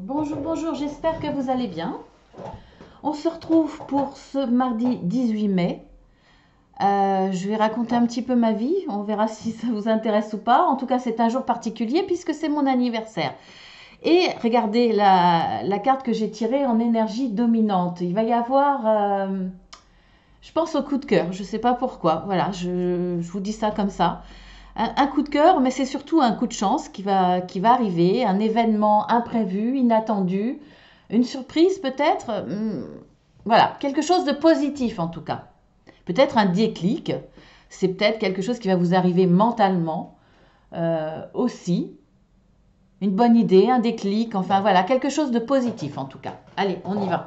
Bonjour, bonjour, j'espère que vous allez bien. On se retrouve pour ce mardi 18 mai. Je vais raconter un petit peu ma vie, on verra si ça vous intéresse ou pas. En tout cas, c'est un jour particulier puisque c'est mon anniversaire. Et regardez la carte que j'ai tirée en énergie dominante. Il va y avoir, je pense au coup de cœur, je ne sais pas pourquoi. Voilà, je vous dis ça comme ça. Un coup de cœur, mais c'est surtout un coup de chance qui va arriver, un événement imprévu, inattendu, une surprise peut-être. Voilà, quelque chose de positif en tout cas. Peut-être un déclic, c'est peut-être quelque chose qui va vous arriver mentalement aussi. Une bonne idée, un déclic, enfin voilà, quelque chose de positif en tout cas. Allez, on y va.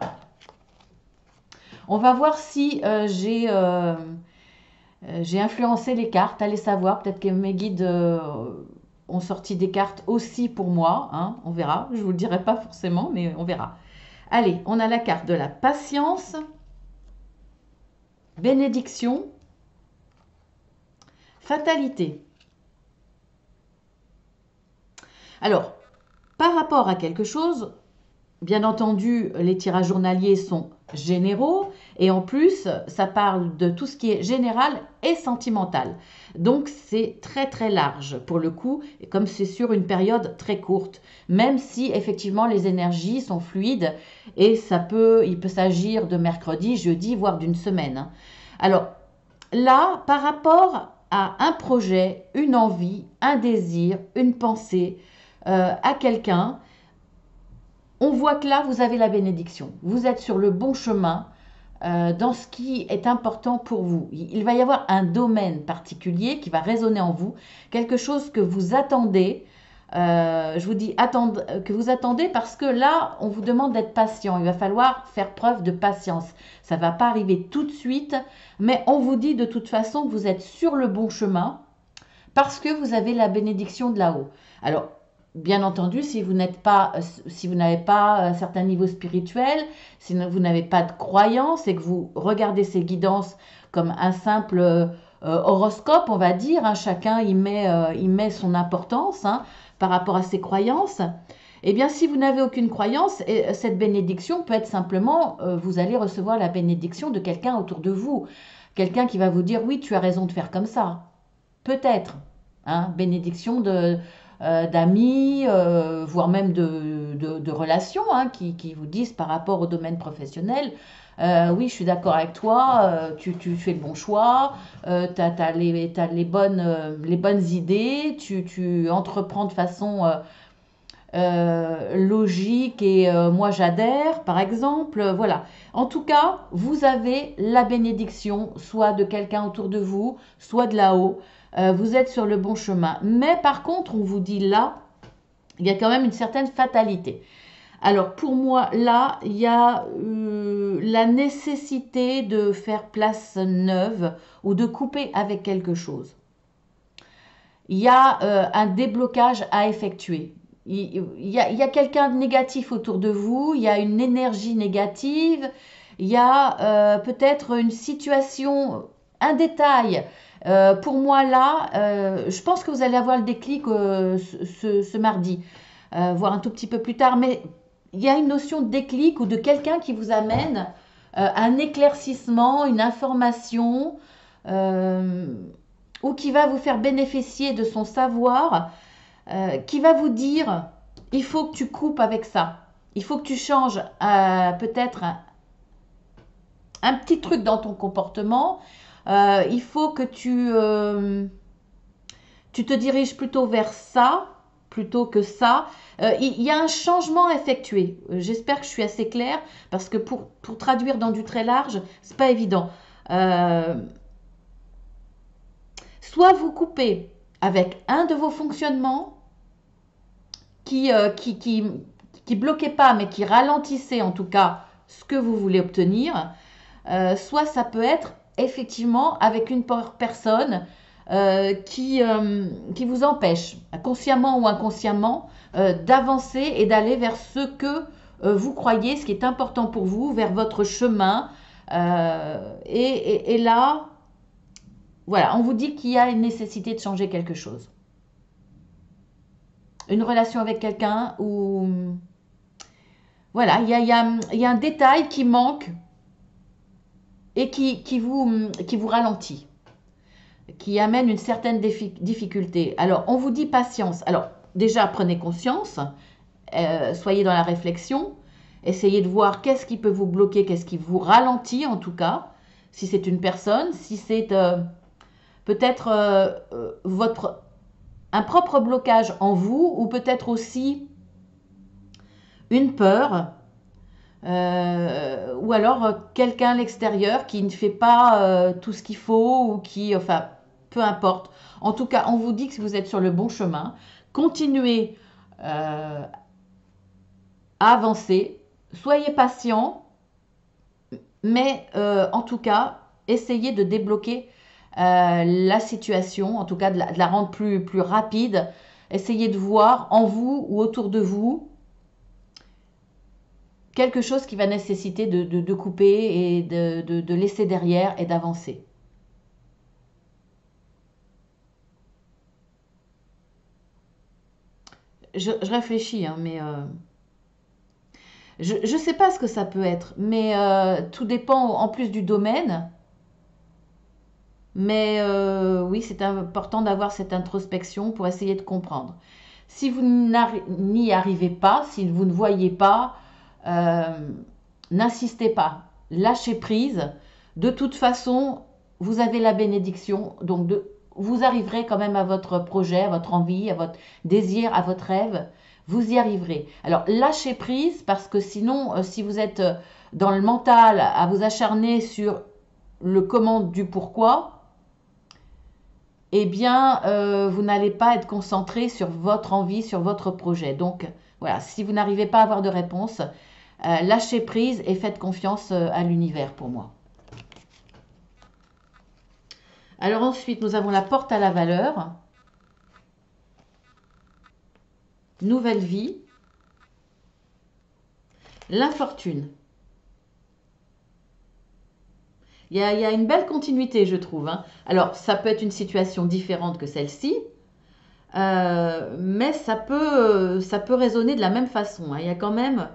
On va voir si j'ai influencé les cartes, allez savoir, peut-être que mes guides ont sorti des cartes aussi pour moi, hein, on verra, je ne vous le dirai pas forcément, mais on verra. Allez, on a la carte de la patience, bénédiction, fatalité. Alors, par rapport à quelque chose, bien entendu, les tirages journaliers sont généraux et en plus, ça parle de tout ce qui est général et sentimental. Donc, c'est très très large pour le coup, comme c'est sur une période très courte, même si effectivement les énergies sont fluides et il peut s'agir de mercredi, jeudi, voire d'une semaine. Alors là, par rapport à un projet, une envie, un désir, une pensée à quelqu'un, on voit que là, vous avez la bénédiction. Vous êtes sur le bon chemin dans ce qui est important pour vous. Il va y avoir un domaine particulier qui va résonner en vous, quelque chose que vous attendez. Je vous dis que vous attendez parce que là, on vous demande d'être patient. Il va falloir faire preuve de patience. Ça ne va pas arriver tout de suite, mais on vous dit de toute façon que vous êtes sur le bon chemin parce que vous avez la bénédiction de là-haut. Alors, bien entendu, si vous n'avez pas un certain niveau spirituel, si vous n'avez pas de croyance et que vous regardez ces guidances comme un simple horoscope, on va dire, hein, chacun y met son importance hein, par rapport à ses croyances. Eh bien, si vous n'avez aucune croyance, cette bénédiction peut être simplement, vous allez recevoir la bénédiction de quelqu'un autour de vous. Quelqu'un qui va vous dire, oui, tu as raison de faire comme ça. Peut-être, hein, bénédiction d'amis, voire même de relations hein, qui vous disent par rapport au domaine professionnel, oui, je suis d'accord avec toi, tu fais le bon choix, tu as, les bonnes idées, tu entreprends de façon logique et moi j'adhère, par exemple. Voilà. En tout cas, vous avez la bénédiction, soit de quelqu'un autour de vous, soit de là-haut. Vous êtes sur le bon chemin. Mais par contre, on vous dit là, il y a quand même une certaine fatalité. Alors pour moi, là, il y a la nécessité de faire place neuve ou de couper avec quelque chose. Il y a un déblocage à effectuer. Il y a quelqu'un de négatif autour de vous, il y a une énergie négative, il y a peut-être une situation, un détail. Pour moi là, je pense que vous allez avoir le déclic ce mardi, voire un tout petit peu plus tard, mais il y a une notion de déclic ou de quelqu'un qui vous amène un éclaircissement, une information. Euh, ou qui va vous faire bénéficier de son savoir, qui va vous dire, il faut que tu coupes avec ça. Il faut que tu changes peut-être un petit truc dans ton comportement. Il faut que tu te diriges plutôt vers ça plutôt que ça. Il y a un changement effectué. J'espère que je suis assez claire parce que pour traduire dans du très large, c'est pas évident. Euh, Soit vous coupez avec un de vos fonctionnements qui bloquait pas, mais qui ralentissait en tout cas ce que vous voulez obtenir. Soit ça peut être effectivement avec une personne qui vous empêche, consciemment ou inconsciemment, d'avancer et d'aller vers ce que vous croyez, ce qui est important pour vous, vers votre chemin. Et là, voilà, on vous dit qu'il y a une nécessité de changer quelque chose. Une relation avec quelqu'un où Voilà, il y a un détail qui manque et qui vous ralentit, qui amène une certaine difficulté. Alors, on vous dit patience. Alors, déjà, prenez conscience, soyez dans la réflexion, essayez de voir qu'est-ce qui peut vous bloquer, qu'est-ce qui vous ralentit en tout cas, si c'est une personne, si c'est peut-être un propre blocage en vous, ou peut-être aussi une peur, ou alors quelqu'un à l'extérieur qui ne fait pas tout ce qu'il faut, ou qui, enfin, peu importe. En tout cas, on vous dit que vous êtes sur le bon chemin. Continuez à avancer, soyez patient, mais en tout cas, essayez de débloquer la situation, en tout cas de la rendre plus rapide. Essayez de voir en vous ou autour de vous quelque chose qui va nécessiter de couper et de laisser derrière et d'avancer. Je réfléchis, hein, mais je ne sais pas ce que ça peut être, mais tout dépend en plus du domaine. Mais oui, c'est important d'avoir cette introspection pour essayer de comprendre. Si vous n'y arrivez pas, si vous ne voyez pas, euh, n'insistez pas, lâchez prise. De toute façon, vous avez la bénédiction, donc vous arriverez quand même à votre projet, à votre envie, à votre désir, à votre rêve. Vous y arriverez. Alors, lâchez prise parce que sinon, si vous êtes dans le mental à vous acharner sur le comment du pourquoi, eh bien, vous n'allez pas être concentré sur votre envie, sur votre projet. Donc, voilà, si vous n'arrivez pas à avoir de réponse, lâchez prise et faites confiance à l'univers pour moi. Alors ensuite, nous avons la porte à la valeur, nouvelle vie, l'infortune. Il y a une belle continuité, je trouve, hein. Alors, ça peut être une situation différente que celle-ci, mais ça peut résonner de la même façon, hein. Il y a quand même...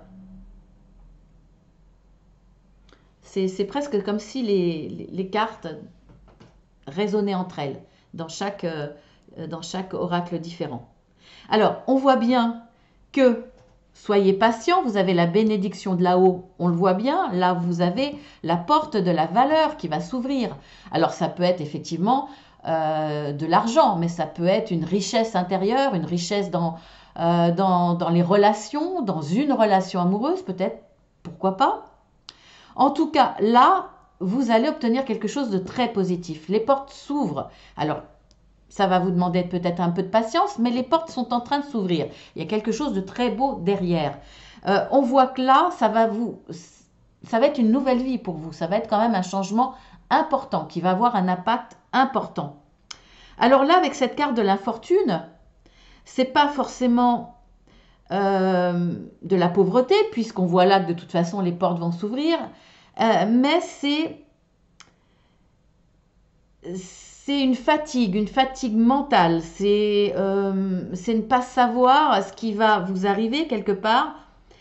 C'est presque comme si les cartes résonnaient entre elles dans chaque oracle différent. Alors, on voit bien que soyez patient, vous avez la bénédiction de là-haut, on le voit bien, là vous avez la porte de la valeur qui va s'ouvrir. Alors ça peut être effectivement de l'argent, mais ça peut être une richesse intérieure, une richesse dans les relations, dans une relation amoureuse peut-être, pourquoi pas. En tout cas, là, vous allez obtenir quelque chose de très positif. Les portes s'ouvrent. Alors, ça va vous demander peut-être un peu de patience, mais les portes sont en train de s'ouvrir. Il y a quelque chose de très beau derrière. On voit que là, ça va être une nouvelle vie pour vous. Ça va être quand même un changement important qui va avoir un impact important. Alors là, avec cette carte de l'infortune, c'est pas forcément de la pauvreté, puisqu'on voit là que de toute façon les portes vont s'ouvrir, mais c'est une fatigue mentale, c'est ne pas savoir ce qui va vous arriver quelque part,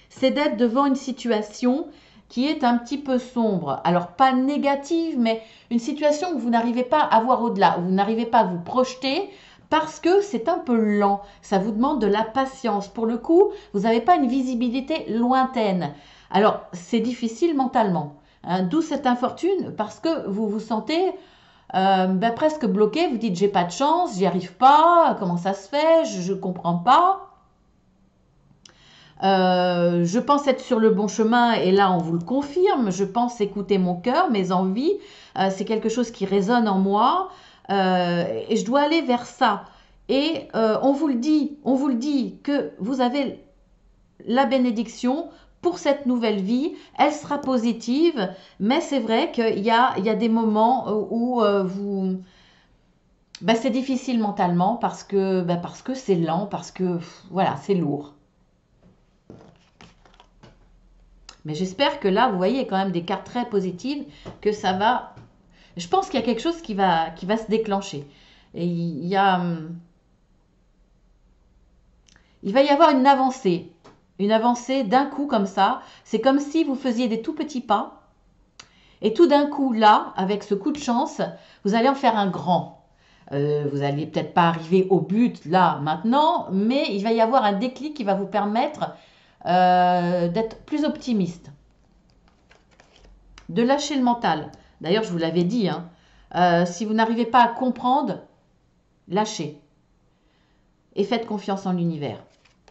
c'est d'être devant une situation qui est un petit peu sombre. Alors pas négative, mais une situation où vous n'arrivez pas à voir au-delà, où vous n'arrivez pas à vous projeter, parce que c'est un peu lent, ça vous demande de la patience. Pour le coup, vous n'avez pas une visibilité lointaine. Alors c'est difficile mentalement, hein, d'où cette infortune, parce que vous vous sentez presque bloqué, vous dites j'ai pas de chance, j'y arrive pas, comment ça se fait, je comprends pas. Je pense être sur le bon chemin et là on vous le confirme, je pense écouter mon cœur, mes envies, c'est quelque chose qui résonne en moi et je dois aller vers ça. Et on vous le dit que vous avez la bénédiction pour cette nouvelle vie, elle sera positive, mais c'est vrai qu'il y a des moments où c'est difficile mentalement parce que c'est lent, parce que voilà, c'est lourd. Mais j'espère que là, vous voyez quand même des cartes très positives, que ça va... Je pense qu'il y a quelque chose qui va se déclencher. Et il va y avoir une avancée. une avancée d'un coup comme ça. C'est comme si vous faisiez des tout petits pas. Et tout d'un coup, là, avec ce coup de chance, vous allez en faire un grand. Vous n'allez peut-être pas arriver au but là, maintenant, mais il va y avoir un déclic qui va vous permettre d'être plus optimiste, de lâcher le mental. D'ailleurs, je vous l'avais dit, hein, si vous n'arrivez pas à comprendre, lâchez et faites confiance en l'univers.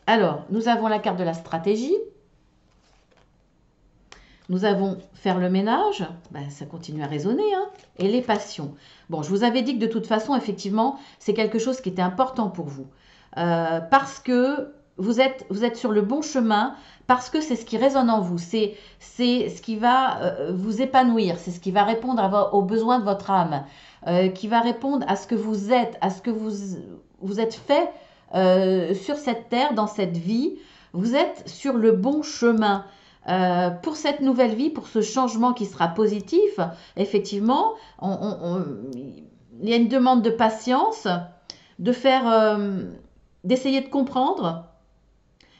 Alors, nous avons la carte de la stratégie. Nous avons faire le ménage, ben, ça continue à résonner, hein, et les passions. Bon, je vous avais dit que de toute façon, effectivement, c'est quelque chose qui était important pour vous. Parce que vous êtes sur le bon chemin, parce que c'est ce qui résonne en vous, c'est ce qui va vous épanouir, c'est ce qui va répondre aux besoins de votre âme, qui va répondre à ce que vous êtes, à ce que vous êtes fait sur cette terre, dans cette vie. Vous êtes sur le bon chemin. Pour cette nouvelle vie, pour ce changement qui sera positif, effectivement, il y a une demande de patience, de faire, d'essayer de comprendre,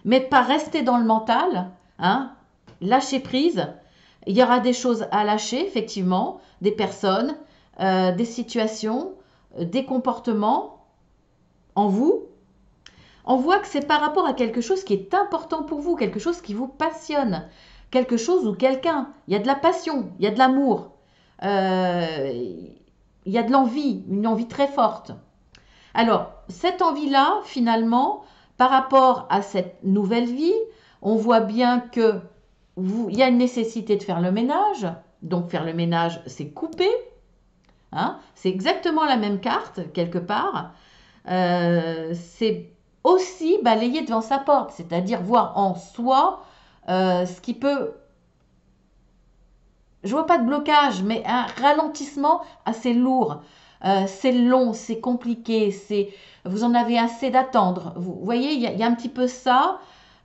mais pas rester dans le mental, hein, lâcher prise. Il y aura des choses à lâcher, effectivement, des personnes, des situations, des comportements en vous. On voit que c'est par rapport à quelque chose qui est important pour vous, quelque chose qui vous passionne, quelque chose ou quelqu'un. Il y a de la passion, il y a de l'amour, il y a de l'envie, une envie très forte. Alors, cette envie-là, finalement, par rapport à cette nouvelle vie, on voit bien que il y a une nécessité de faire le ménage. Donc, faire le ménage, c'est couper. Hein, c'est exactement la même carte, quelque part. C'est aussi balayer devant sa porte, c'est-à-dire voir en soi ce qui peut... Je vois pas de blocage, mais un ralentissement assez lourd. C'est long, c'est compliqué, vous en avez assez d'attendre. Vous voyez, il y a un petit peu ça.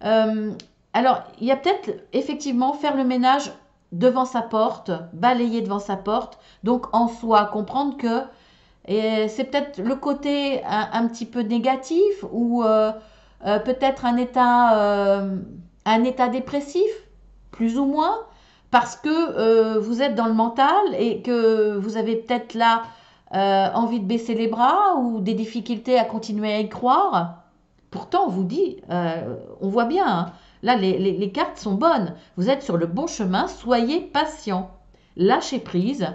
Euh, alors, il y a peut-être effectivement faire le ménage devant sa porte, balayer devant sa porte, donc en soi, comprendre que et c'est peut-être le côté un petit peu négatif ou peut-être un état dépressif, plus ou moins, parce que vous êtes dans le mental et que vous avez peut-être là envie de baisser les bras ou des difficultés à continuer à y croire. Pourtant, on vous dit, on voit bien, hein, là les cartes sont bonnes, vous êtes sur le bon chemin, soyez patient, lâchez prise.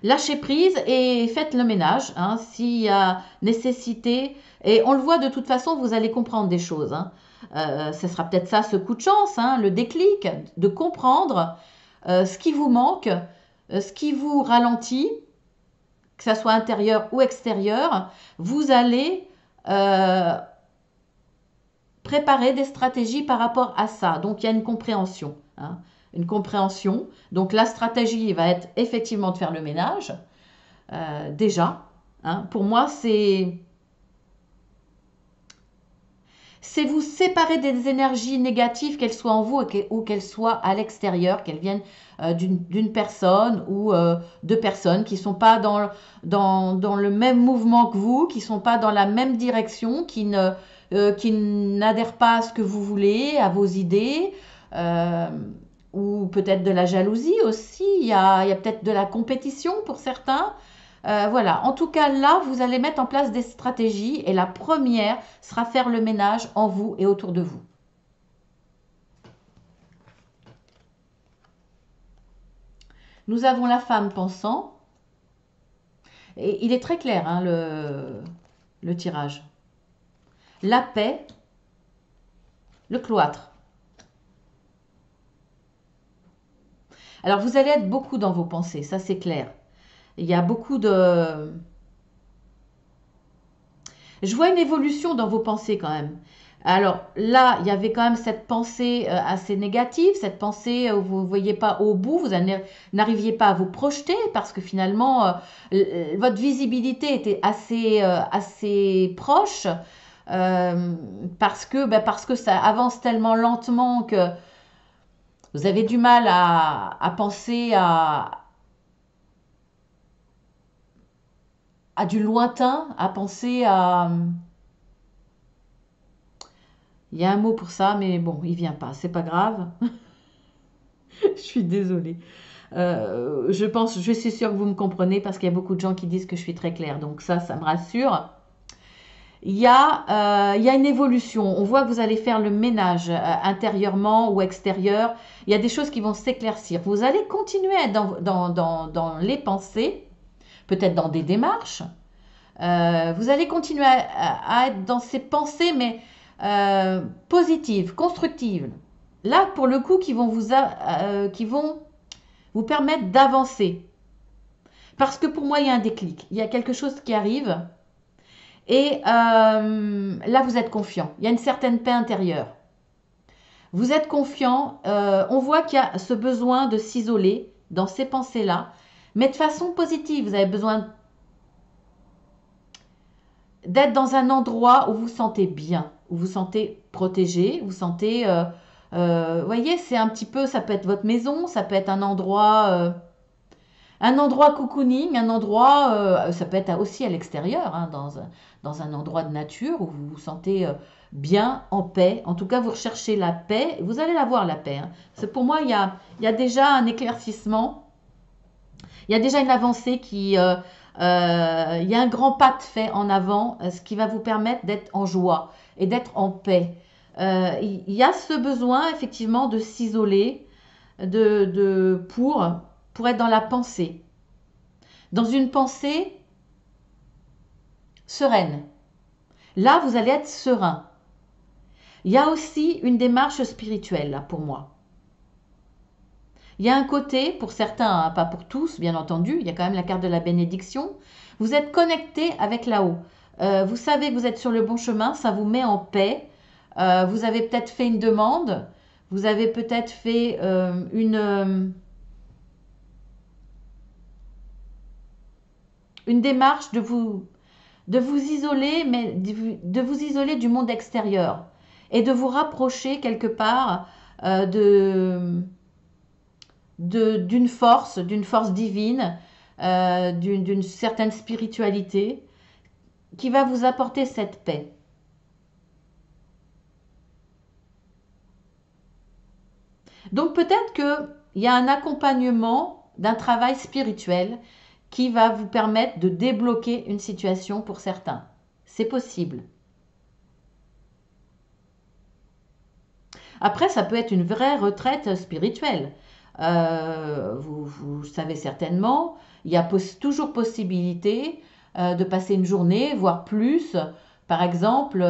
Lâchez prise et faites le ménage, hein, s'il y a nécessité. Et on le voit de toute façon, vous allez comprendre des choses. Hein. Ce sera peut-être ça, ce coup de chance, hein, le déclic, de comprendre ce qui vous manque, ce qui vous ralentit, que ce soit intérieur ou extérieur. Vous allez préparer des stratégies par rapport à ça. Donc il y a une compréhension. Hein, une compréhension. Donc la stratégie va être effectivement de faire le ménage. Déjà, hein, pour moi, c'est vous séparer des énergies négatives, qu'elles soient en vous ou qu'elles soient à l'extérieur, qu'elles viennent d'une personne ou de personnes qui ne sont pas dans le même mouvement que vous, qui ne sont pas dans la même direction, qui n'adhèrent pas à ce que vous voulez, à vos idées, euh, ou peut-être de la jalousie aussi, il y a peut-être de la compétition pour certains. Voilà, en tout cas là, vous allez mettre en place des stratégies et la première sera faire le ménage en vous et autour de vous. Nous avons la femme pensant et il est très clair, hein, le tirage. La paix, le cloître. Alors vous allez être beaucoup dans vos pensées, ça c'est clair. Il y a beaucoup de... Je vois une évolution dans vos pensées quand même. Alors là, il y avait quand même cette pensée assez négative, cette pensée où vous ne voyez pas au bout, vous n'arriviez pas à vous projeter parce que finalement, votre visibilité était assez proche euh, parce que ça avance tellement lentement que vous avez du mal à penser à du lointain, à penser Il y a un mot pour ça, mais bon, il vient pas. C'est pas grave. Je suis désolée. Je suis sûre que vous me comprenez parce qu'il y a beaucoup de gens qui disent que je suis très claire. Donc ça me rassure. Il y a une évolution. On voit que vous allez faire le ménage intérieurement ou extérieur. Il y a des choses qui vont s'éclaircir. Vous allez continuer à être dans les pensées, peut-être dans des démarches. Vous allez continuer à être dans ces pensées, mais positives, constructives. Là, pour le coup, qui vont vous permettre d'avancer. Parce que pour moi, il y a un déclic. Il y a quelque chose qui arrive. Et là, vous êtes confiant. Il y a une certaine paix intérieure. Vous êtes confiant. On voit qu'il y a ce besoin de s'isoler dans ces pensées-là, mais de façon positive. Vous avez besoin d'être dans un endroit où vous vous sentez bien, où vous vous sentez protégé, vous sentez... voyez, c'est un petit peu... Ça peut être votre maison, ça peut être un endroit cocooning, un endroit, ça peut être aussi à l'extérieur, hein, dans un endroit de nature où vous vous sentez bien, en paix. En tout cas, vous recherchez la paix, vous allez la voir, la paix. Hein. Pour moi, il y a déjà un éclaircissement, il y a déjà une avancée il y a un grand pas de fait en avant, ce qui va vous permettre d'être en joie et d'être en paix. Il y a ce besoin, effectivement, de s'isoler, pour être dans la pensée. Dans une pensée sereine. Là, vous allez être serein. Il y a aussi une démarche spirituelle, là, pour moi. Il y a un côté, pour certains, hein, pas pour tous, bien entendu, il y a quand même la carte de la bénédiction. Vous êtes connecté avec là-haut. Vous savez que vous êtes sur le bon chemin, ça vous met en paix. Vous avez peut-être fait une demande, vous avez peut-être fait une démarche de vous isoler, mais de vous isoler du monde extérieur et de vous rapprocher quelque part d'une force divine, d'une certaine spiritualité qui va vous apporter cette paix. Donc peut-être qu'il y a un accompagnement d'un travail spirituel qui va vous permettre de débloquer une situation pour certains. C'est possible. Après, ça peut être une vraie retraite spirituelle. Vous savez certainement, il y a toujours possibilité de passer une journée, voire plus, par exemple,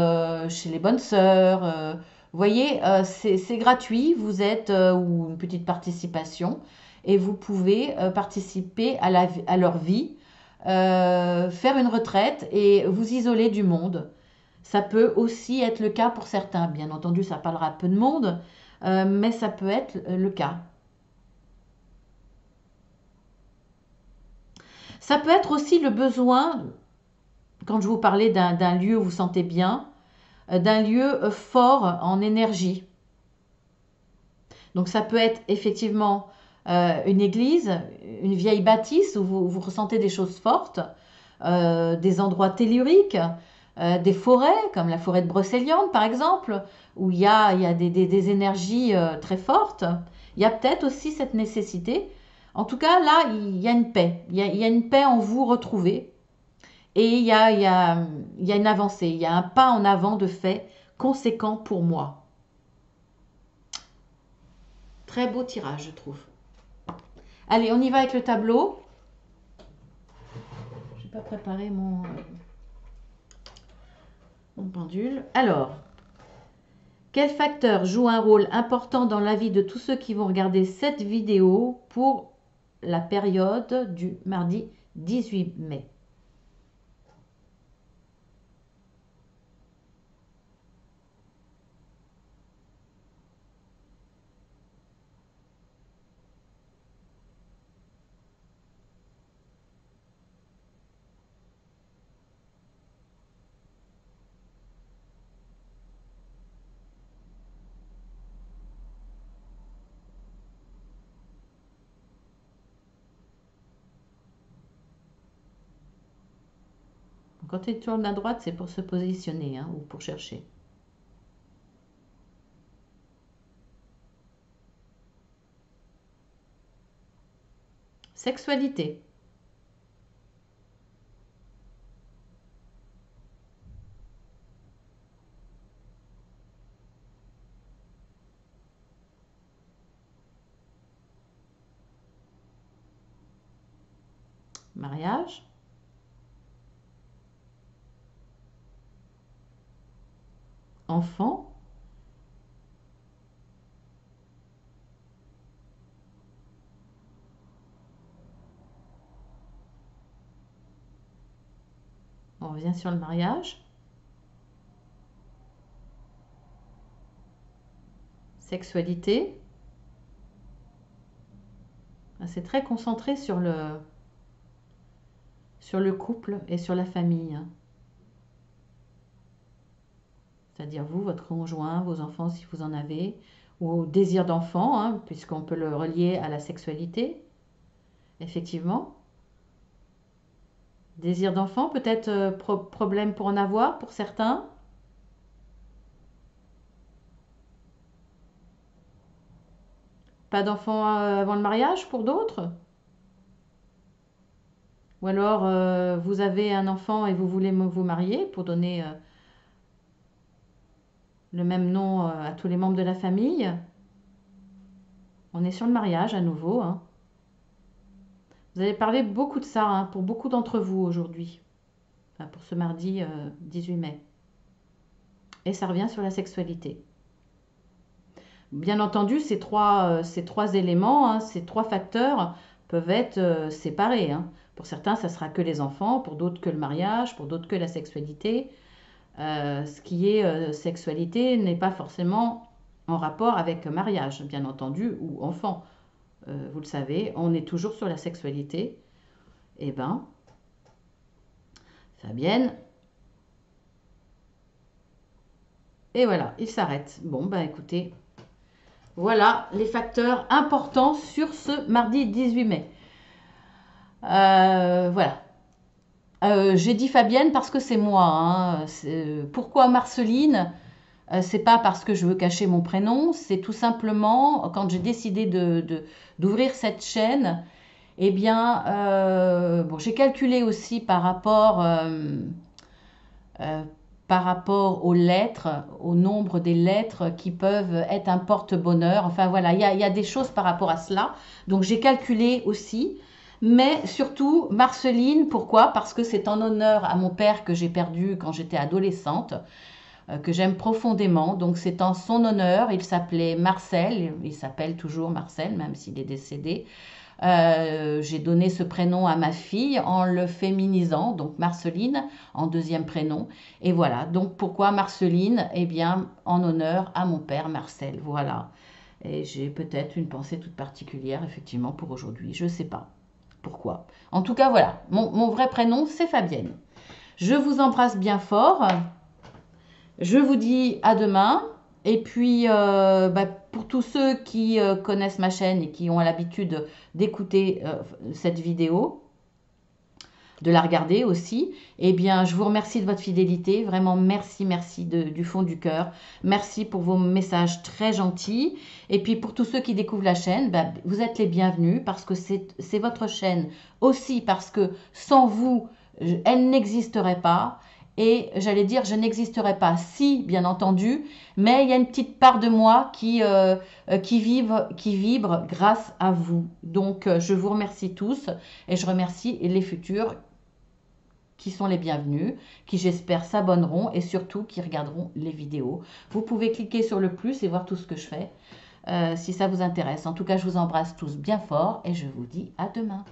chez les bonnes sœurs. Vous voyez, c'est gratuit, vous êtes, ou une petite participation, et vous pouvez participer à leur vie, faire une retraite et vous isoler du monde. Ça peut aussi être le cas pour certains. Bien entendu, ça parlera peu de monde, mais ça peut être le cas. Ça peut être aussi le besoin, quand je vous parlais d'un lieu où vous vous sentez bien, d'un lieu fort en énergie. Donc ça peut être effectivement une église, une vieille bâtisse où vous ressentez des choses fortes, des endroits telluriques, des forêts, comme la forêt de Brocéliande par exemple, où il y a des énergies très fortes. Il y a peut-être aussi cette nécessité. En tout cas, là, il y a une paix. Il y a une paix en vous retrouvée. Et il y a une avancée. Il y a un pas en avant de fait conséquent pour moi. Très beau tirage, je trouve. Allez, on y va avec le tableau. Je n'ai pas préparé mon pendule. Alors, quel facteur joue un rôle important dans la vie de tous ceux qui vont regarder cette vidéo pour la période du mardi 18 mai? Quand tu tournes à droite, c'est pour se positionner, hein, ou pour chercher. Sexualité. Mariage. Enfant. On revient sur le mariage. Sexualité. C'est très concentré sur le couple et sur la famille, hein. C'est-à-dire vous, votre conjoint, vos enfants si vous en avez, ou au désir d'enfant, hein, puisqu'on peut le relier à la sexualité, effectivement. Désir d'enfant, peut-être problème pour en avoir pour certains. Pas d'enfant avant le mariage pour d'autres. Ou alors vous avez un enfant et vous voulez vous marier pour donner le même nom à tous les membres de la famille. On est sur le mariage à nouveau, hein. Vous avez parlé beaucoup de ça, hein, pour beaucoup d'entre vous aujourd'hui. Enfin, pour ce mardi 18 mai. Et ça revient sur la sexualité. Bien entendu, ces trois éléments, hein, ces trois facteurs peuvent être séparés, hein. Pour certains, ça sera que les enfants, pour d'autres que le mariage, pour d'autres que la sexualité. Ce qui est sexualité n'est pas forcément en rapport avec mariage, bien entendu, ou enfant. Vous le savez, on est toujours sur la sexualité. Eh ben, Fabienne. Et voilà, il s'arrête. Bon, ben écoutez, voilà les facteurs importants sur ce mardi 18 mai. Voilà. J'ai dit Fabienne parce que c'est moi, hein. Pourquoi Marceline? C'est pas parce que je veux cacher mon prénom, c'est tout simplement quand j'ai décidé d'ouvrir cette chaîne, eh bien, bon, j'ai calculé aussi par rapport aux lettres, au nombre des lettres qui peuvent être un porte-bonheur. Enfin voilà, il y a des choses par rapport à cela. Donc j'ai calculé aussi. Mais surtout, Marceline, pourquoi? Parce que c'est en honneur à mon père que j'ai perdu quand j'étais adolescente, que j'aime profondément. Donc c'est en son honneur. Il s'appelait Marcel, il s'appelle toujours Marcel, même s'il est décédé. J'ai donné ce prénom à ma fille en le féminisant, donc Marceline en deuxième prénom. Et voilà, donc pourquoi Marceline? Eh bien, en honneur à mon père Marcel, voilà. Et j'ai peut-être une pensée toute particulière, effectivement, pour aujourd'hui, je ne sais pas pourquoi. En tout cas, voilà, mon vrai prénom, c'est Fabienne. Je vous embrasse bien fort. Je vous dis à demain. Et puis, pour tous ceux qui connaissent ma chaîne et qui ont l'habitude d'écouter cette vidéo, de la regarder aussi, eh bien, je vous remercie de votre fidélité. Vraiment, merci, merci du fond du cœur. Merci pour vos messages très gentils. Et puis, pour tous ceux qui découvrent la chaîne, vous êtes les bienvenus parce que c'est votre chaîne aussi, parce que sans vous, elle n'existerait pas. Et j'allais dire, je n'existerais pas si, bien entendu, mais il y a une petite part de moi qui vibre grâce à vous. Donc, je vous remercie tous et je remercie les futurs qui sont les bienvenus, qui j'espère s'abonneront et surtout qui regarderont les vidéos. Vous pouvez cliquer sur le plus et voir tout ce que je fais si ça vous intéresse. En tout cas, je vous embrasse tous bien fort et je vous dis à demain.